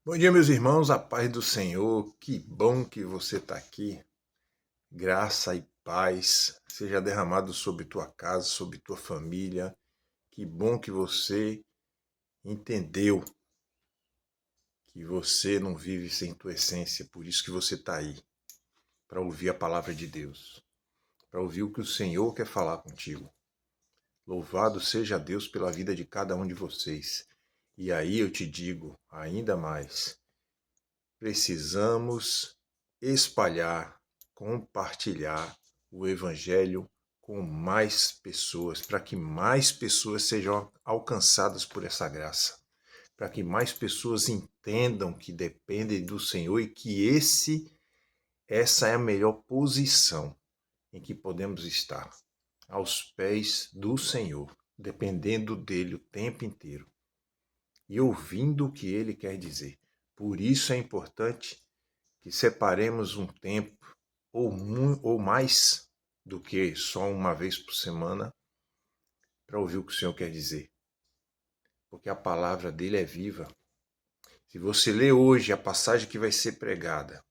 Bom dia, meus irmãos, a paz do Senhor, que bom que você está aqui. Graça e paz seja derramado sobre tua casa, sobre tua família. Que bom que você entendeu que você não vive sem tua essência, por isso que você está aí, para ouvir a palavra de Deus, para ouvir o que o Senhor quer falar contigo. Louvado seja Deus pela vida de cada um de vocês. E aí eu te digo ainda mais. Precisamos espalhar, compartilhar o Evangelho com mais pessoas, para que mais pessoas sejam alcançadas por essa graça, para que mais pessoas entendam que dependem do Senhor e que essa é a melhor posição em que podemos estar, aos pés do Senhor, dependendo dele o tempo inteiro e ouvindo o que ele quer dizer. Por isso é importante que separemos um tempo ou mais do que só uma vez por semana para ouvir o que o Senhor quer dizer, porque a palavra dele é viva. Se você lê hoje a passagem que vai ser pregada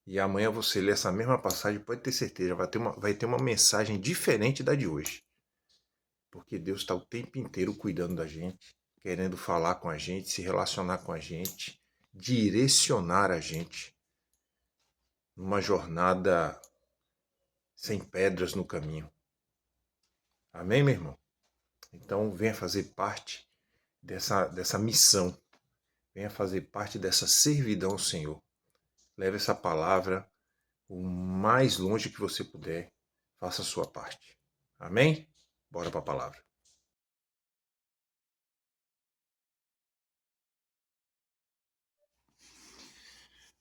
e amanhã você lê essa mesma passagem, pode ter certeza, vai ter uma mensagem diferente da de hoje, porque Deus está o tempo inteiro cuidando da gente, querendo falar com a gente, se relacionar com a gente, direcionar a gente numa jornada sem pedras no caminho. Amém, meu irmão? Então venha fazer parte dessa missão, venha fazer parte dessa servidão ao Senhor. Leve essa palavra o mais longe que você puder, faça a sua parte. Amém? Bora para a palavra.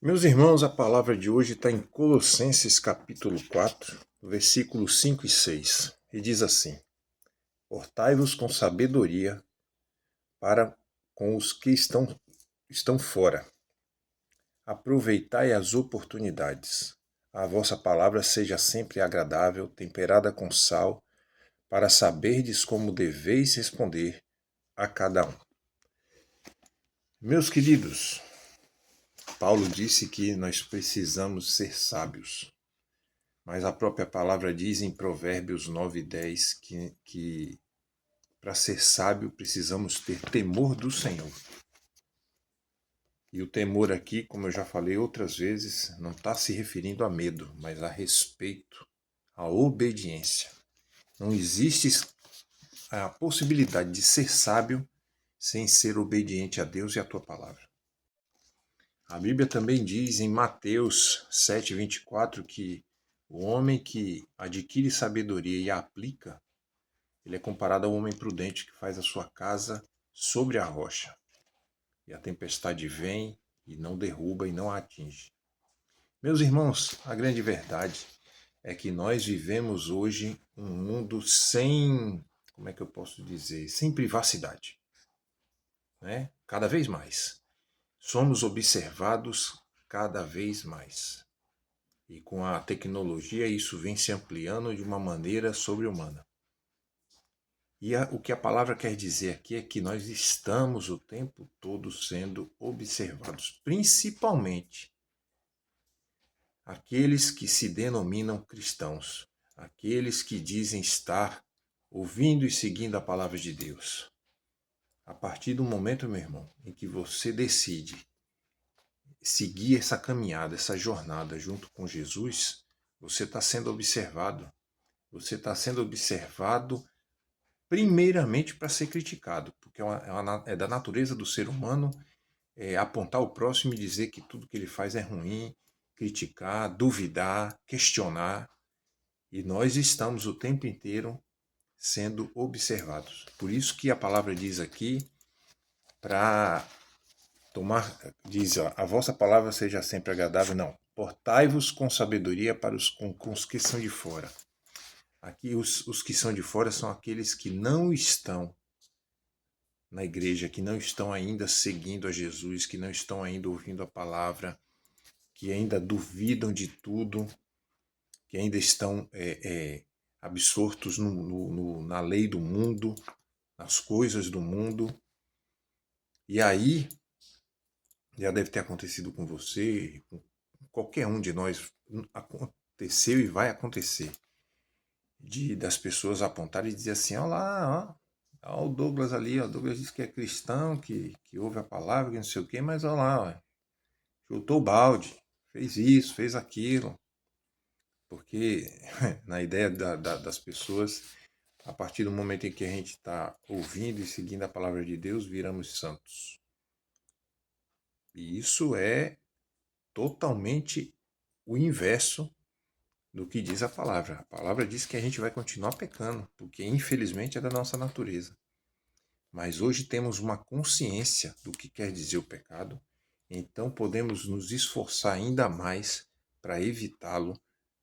Meus irmãos, a palavra de hoje está em Colossenses capítulo 4, versículos 5 e 6. E diz assim: Portai-vos com sabedoria para com os que estão fora. Aproveitai as oportunidades. A vossa palavra seja sempre agradável, temperada com sal, para saberdes como deveis responder a cada um. Meus queridos, Paulo disse que nós precisamos ser sábios, mas a própria palavra diz em Provérbios 9:10 que para ser sábio precisamos ter temor do Senhor. E o temor aqui, como eu já falei outras vezes, não está se referindo a medo, mas a respeito, a obediência. Não existe a possibilidade de ser sábio sem ser obediente a Deus e à tua palavra. A Bíblia também diz em Mateus 7:24 que o homem que adquire sabedoria e a aplica, ele é comparado ao homem prudente que faz a sua casa sobre a rocha. E a tempestade vem e não derruba e não a atinge. Meus irmãos, a grande verdade é que nós vivemos hoje um mundo sem, como é que eu posso dizer, sem privacidade, né? Cada vez mais. Somos observados cada vez mais. E com a tecnologia isso vem se ampliando de uma maneira sobre-humana. E o que a palavra quer dizer aqui é que nós estamos o tempo todo sendo observados, principalmente aqueles que se denominam cristãos, aqueles que dizem estar ouvindo e seguindo a palavra de Deus. A partir do momento, meu irmão, em que você decide seguir essa caminhada, essa jornada junto com Jesus, você está sendo observado. Você está sendo observado primeiramente para ser criticado, porque é da natureza do ser humano apontar o próximo e dizer que tudo que ele faz é ruim, criticar, duvidar, questionar. E nós estamos o tempo inteiro sendo observados. Por isso que a palavra diz aqui para diz, ó, a vossa palavra seja sempre agradável. Não, portai-vos com sabedoria para com os que são de fora. Aqui os que são de fora são aqueles que não estão na igreja, que não estão ainda seguindo a Jesus, que não estão ainda ouvindo a palavra, que ainda duvidam de tudo, que ainda estão absortos na lei do mundo, nas coisas do mundo. E aí Já deve ter acontecido com você, com qualquer um de nós. Aconteceu e vai acontecer. Das pessoas apontarem e dizer assim, olha lá, ó o Douglas ali, ó, o Douglas diz que é cristão, que ouve a palavra, que não sei o quê, mas olha lá, ó, chutou o balde, fez isso, fez aquilo. Porque na ideia das pessoas, a partir do momento em que a gente está ouvindo e seguindo a palavra de Deus, viramos santos. E isso é totalmente o inverso do que diz a palavra. A palavra diz que a gente vai continuar pecando, porque infelizmente é da nossa natureza. Mas hoje temos uma consciência do que quer dizer o pecado, então podemos nos esforçar ainda mais para evitá-lo,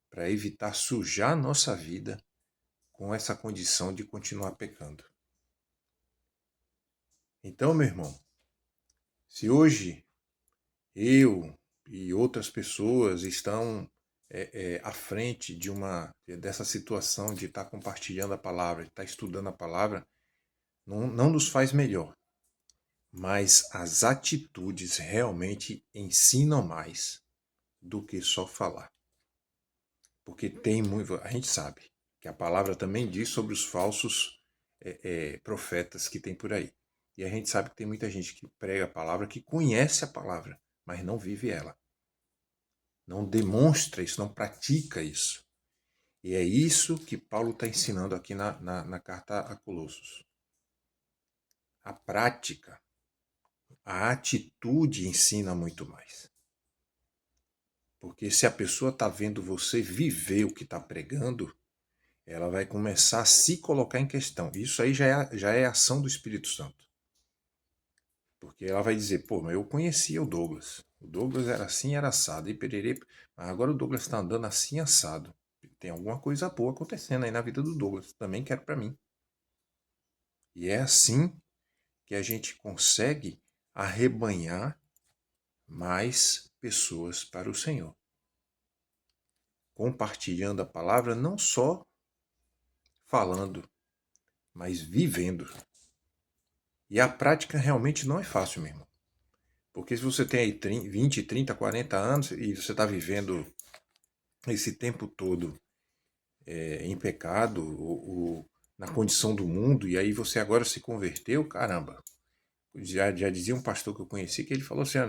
para evitar sujar nossa vida com essa condição de continuar pecando. Então, meu irmão, se hoje eu e outras pessoas estão à frente dessa situação de estar compartilhando a palavra, de estar estudando a palavra, não nos faz melhor. Mas as atitudes realmente ensinam mais do que só falar. Porque tem muito. A gente sabe que a palavra também diz sobre os falsos profetas que tem por aí. E a gente sabe que tem muita gente que prega a palavra, que conhece a palavra, mas não vive ela. Não demonstra isso, não pratica isso. E é isso que Paulo está ensinando aqui na carta a Colossos. A prática, a atitude ensina muito mais. Porque se a pessoa está vendo você viver o que está pregando, ela vai começar a se colocar em questão. Isso aí já é ação do Espírito Santo. Porque ela vai dizer, pô, mas eu conhecia o Douglas. O Douglas era assim, era assado, e pererê, mas agora o Douglas está andando assim, assado. Tem alguma coisa boa acontecendo aí na vida do Douglas. Também quero para mim. E é assim que a gente consegue arrebanhar mais pessoas para o Senhor. Compartilhando a palavra, não só falando, mas vivendo. E a prática realmente não é fácil, meu irmão. Porque se você tem aí 20, 30, 40 anos e você está vivendo esse tempo todo em pecado, ou na condição do mundo, e aí você agora se converteu, caramba. Já dizia um pastor que eu conheci que ele falou assim,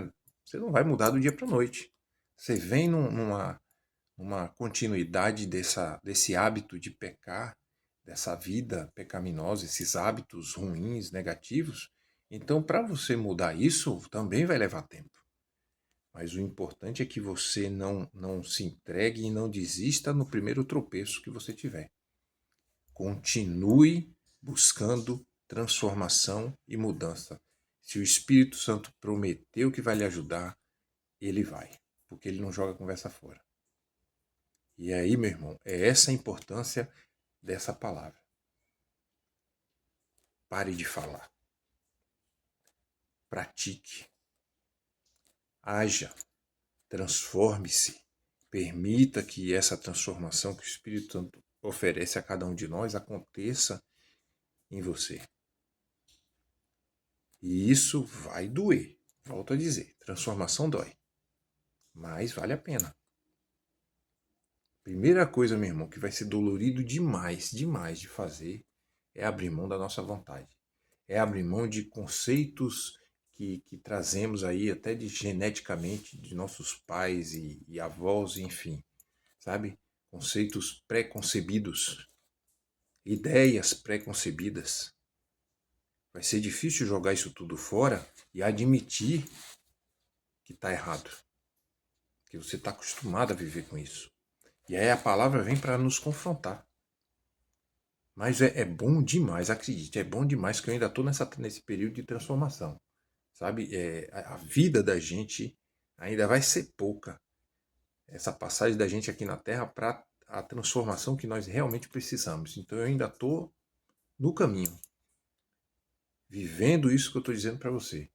você não vai mudar do dia para a noite. Você vem numa continuidade desse hábito de pecar, dessa vida pecaminosa, esses hábitos ruins, negativos. Então, para você mudar isso, também vai levar tempo. Mas o importante é que você não se entregue e não desista no primeiro tropeço que você tiver. Continue buscando transformação e mudança. Se o Espírito Santo prometeu que vai lhe ajudar, ele vai, porque ele não joga conversa fora. E aí, meu irmão, é essa a importância dessa palavra. Pare de falar. Pratique. Haja. Transforme-se. Permita que essa transformação que o Espírito Santo oferece a cada um de nós aconteça em você. E isso vai doer. Volto a dizer, transformação dói. Mas vale a pena. Primeira coisa, meu irmão, que vai ser dolorido demais, demais de fazer, é abrir mão da nossa vontade. É abrir mão de conceitos que trazemos aí até geneticamente de nossos pais e avós, enfim, sabe? Conceitos pré-concebidos, ideias pré-concebidas. Vai ser difícil jogar isso tudo fora e admitir que está errado, que você está acostumado a viver com isso. E aí a palavra vem para nos confrontar. Mas é bom demais, acredite, é bom demais que eu ainda estou nesse período de transformação. Sabe, a vida da gente ainda vai ser pouca. Essa passagem da gente aqui na Terra para a transformação que nós realmente precisamos. Então eu ainda estou no caminho, vivendo isso que eu estou dizendo para você.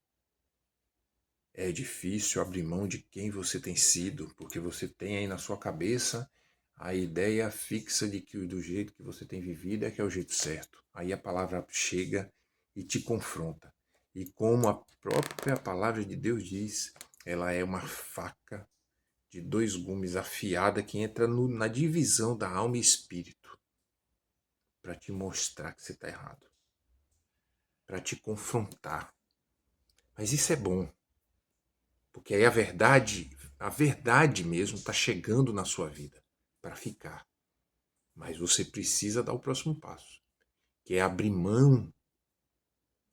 É difícil abrir mão de quem você tem sido, porque você tem aí na sua cabeça a ideia fixa de que do jeito que você tem vivido é que é o jeito certo. Aí a palavra chega e te confronta. E como a própria palavra de Deus diz, ela é uma faca de 2 gumes afiada que entra na divisão da alma e espírito para te mostrar que você está errado, para te confrontar. Mas isso é bom, porque aí a verdade mesmo está chegando na sua vida para ficar. Mas você precisa dar o próximo passo, que é abrir mão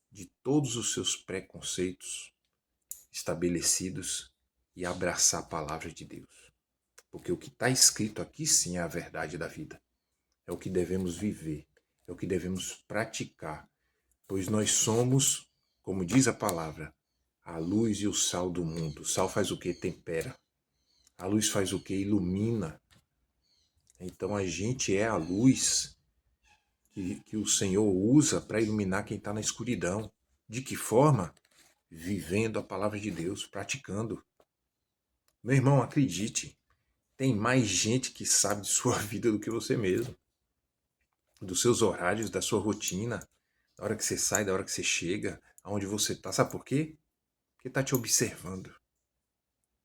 de todos os seus preconceitos estabelecidos e abraçar a palavra de Deus. Porque o que está escrito aqui sim é a verdade da vida. É o que devemos viver, é o que devemos praticar, pois nós somos, como diz a palavra, a luz e o sal do mundo. O sal faz o que? Tempera. A luz faz o que? Ilumina. Então a gente é a luz que o Senhor usa para iluminar quem está na escuridão. De que forma? Vivendo a palavra de Deus, praticando. Meu irmão, acredite, tem mais gente que sabe de sua vida do que você mesmo. Dos seus horários, da sua rotina, da hora que você sai, da hora que você chega, aonde você está. Sabe por quê? Porque está te observando.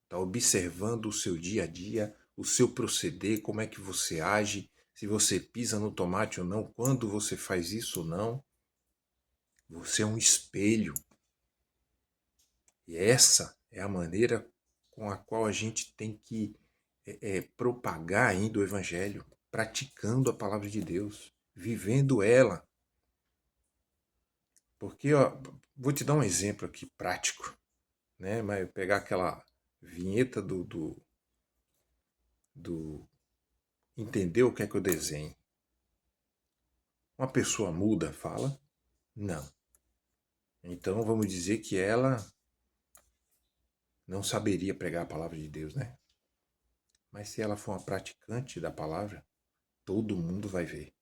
Está observando o seu dia a dia, o seu proceder, como é que você age, se você pisa no tomate ou não, quando você faz isso ou não. Você é um espelho. E essa é a maneira com a qual a gente tem que propagar ainda o Evangelho, praticando a palavra de Deus, vivendo ela. Porque, ó, vou te dar um exemplo aqui prático, né? Mas pegar aquela vinheta do entender o que é que eu desenho. Uma pessoa muda fala? Não. Então vamos dizer que ela não saberia pregar a palavra de Deus, né? Mas se ela for uma praticante da palavra, todo mundo vai ver.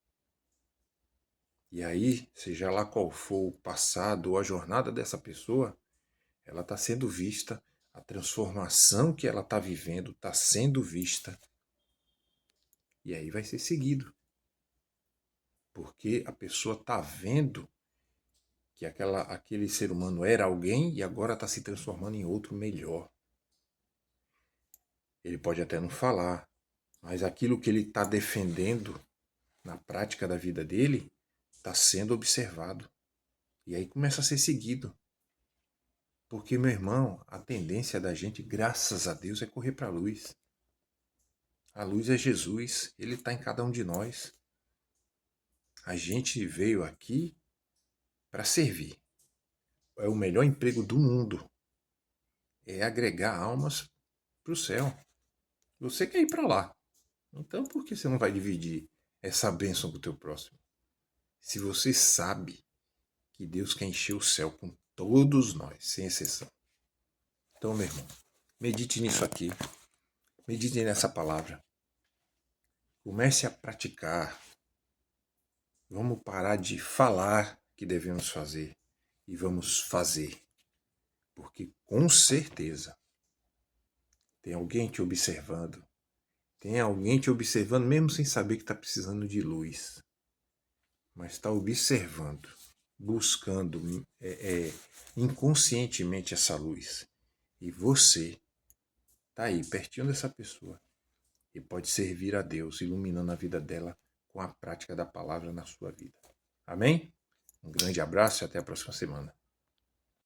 E aí, seja lá qual for o passado ou a jornada dessa pessoa, ela está sendo vista, a transformação que ela está vivendo está sendo vista. E aí vai ser seguido. Porque a pessoa está vendo que aquele ser humano era alguém e agora está se transformando em outro melhor. Ele pode até não falar, mas aquilo que ele está defendendo na prática da vida dele está sendo observado. E aí começa a ser seguido. Porque, meu irmão, a tendência da gente, graças a Deus, é correr para a luz. A luz é Jesus, ele está em cada um de nós. A gente veio aqui para servir. É o melhor emprego do mundo. É agregar almas para o céu. Você quer ir para lá. Então por que você não vai dividir essa bênção com o teu próximo? Se você sabe que Deus quer encher o céu com todos nós, sem exceção. Então, meu irmão, medite nisso aqui. Medite nessa palavra. Comece a praticar. Vamos parar de falar que devemos fazer e vamos fazer. Porque com certeza tem alguém te observando. Tem alguém te observando mesmo sem saber que está precisando de luz. Mas está observando, buscando inconscientemente essa luz. E você está aí, pertinho dessa pessoa. E pode servir a Deus, iluminando a vida dela com a prática da palavra na sua vida. Amém? Um grande abraço e até a próxima semana.